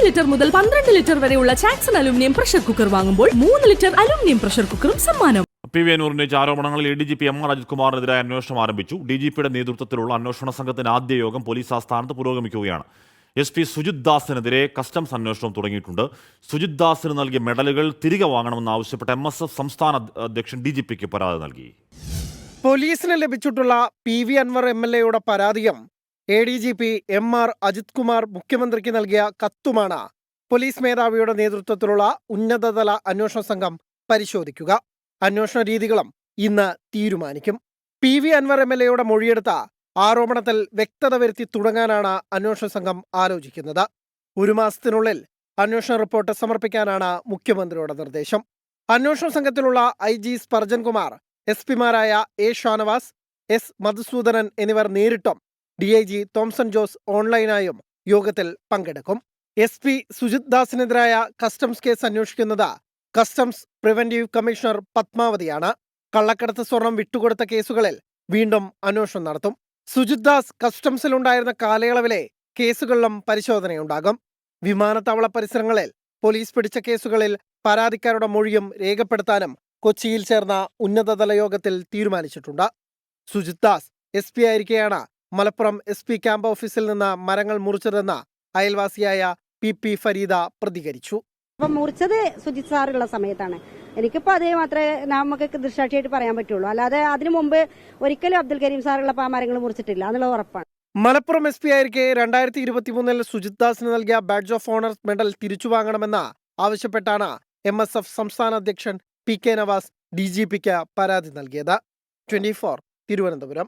Litre മുതൽ 12 litre വരെയുള്ള ചാക്സൺ aluminium pressure cooker വാങ്ങുമ്പോൾ 3 ലിറ്റർ അലുമിനിയം പ്രഷർ കുക്കറും സമ്മാനം. പി വി അൻവർ ഉന്നയിച്ച ആരോപണങ്ങളിൽ ADGP എം ആർ അജിത് കുമാറിനെതിരായ അന്വേഷണം ആരംഭിച്ചു. DGPയുടെ നേതൃത്വത്തിലുള്ള അന്വേഷണ സംഘത്തിന്റെ ആദ്യ യോഗം പോലീസ് ആസ്ഥാനത്ത് പുരോഗമിക്കുകയാണ്. SP സുജിത് ദാസിനെതിരെ കസ്റ്റംസ് അന്വേഷണം തുടങ്ങിയിട്ടുണ്ട്. സുജിത് ദാസിന് നൽകിയ മെഡലുകൾ തിരികെ വാങ്ങണമെന്നാവശ്യപ്പെട്ട MSF സംസ്ഥാന അധ്യക്ഷൻ DGPക്ക് പരാതി നൽകി. പോലീസിന് ലഭിച്ചിട്ടുള്ള PV അൻവർ MLAയുടെ പരാതിയും ADGP MR അജിത് കുമാർ മുഖ്യമന്ത്രിക്ക് നൽകിയ കത്തുമാണ് പോലീസ് മേധാവിയുടെ നേതൃത്വത്തിലുള്ള ഉന്നതതല അന്വേഷണ സംഘം പരിശോധിക്കുക. അന്വേഷണ രീതികളും ഇന്ന് തീരുമാനിക്കും. PV അൻവർ MLAയുടെ മൊഴിയെടുത്ത ആരോപണത്തിൽ വ്യക്തത വരുത്തി തുടങ്ങാനാണ് അന്വേഷണ സംഘം ആലോചിക്കുന്നത്. 1 മാസത്തിനുള്ളിൽ അന്വേഷണ റിപ്പോർട്ട് സമർപ്പിക്കാനാണ് മുഖ്യമന്ത്രിയുടെ നിർദ്ദേശം. അന്വേഷണ സംഘത്തിലുള്ള IG സ്പർജൻ കുമാർ, SP-മാരായ A ഷാനവാസ്, S മധുസൂദനൻ എന്നിവർ നേരിട്ടും DIG തോംസൺ ജോസ് ഓൺലൈനായും യോഗത്തിൽ പങ്കെടുക്കും. SP സുജിത് ദാസിനെതിരായ കസ്റ്റംസ് കേസ് അന്വേഷിക്കുന്നത് കസ്റ്റംസ് പ്രിവന്റീവ് കമ്മീഷണർ പത്മാവതിയാണ്. കള്ളക്കടത്ത് സ്വർണം വിട്ടുകൊടുത്ത കേസുകളിൽ വീണ്ടും അന്വേഷണം നടത്തും. സുജിത് ദാസ് കസ്റ്റംസിലുണ്ടായിരുന്ന കാലയളവിലെ കേസുകളിലും പരിശോധനയുണ്ടാകും. വിമാനത്താവള പരിസരങ്ങളിൽ പോലീസ് പിടിച്ച കേസുകളിൽ പരാതിക്കാരുടെ മൊഴിയും രേഖപ്പെടുത്താനും കൊച്ചിയിൽ ചേർന്ന ഉന്നതതല യോഗത്തിൽ തീരുമാനിച്ചിട്ടുണ്ട്. സുജിത് ദാസ് SP ആയിരിക്കെയാണ് മലപ്പുറം SP ക്യാമ്പ് ഓഫീസിൽ നിന്ന് മരങ്ങൾ മുറിച്ചതെന്ന് അയൽവാസിയായ PP ഫരീദ പ്രതികരിച്ചു. അപ്പം മുറിച്ചത് സുജിത് സാറുള്ള സമയത്താണ്. എനിക്കിപ്പോൾ അതേ മാത്രമേ നമുക്ക് ദൃശ്സാക്ഷിയായിട്ട് പറയാൻ പറ്റുള്ളൂ. അല്ലാതെ അതിനു മുമ്പ് ഒരിക്കലും അബ്ദുൽ കരീം സാറുള്ള ആ മരങ്ങൾ മുറിച്ചിട്ടില്ല എന്നുള്ളത് ഉറപ്പാണ്. മലപ്പുറം SP ആയിരിക്കെ 2023 സുജിത് ദാസിന് നൽകിയ ബാഡ്ജ് ഓഫ് ഓണർ മെഡൽ തിരിച്ചു വാങ്ങണമെന്ന് ആവശ്യപ്പെട്ടാണ് MSF സംസ്ഥാന അധ്യക്ഷൻ PK നവാസ് DGPക്ക് പരാതി നൽകിയത്. 24 തിരുവനന്തപുരം.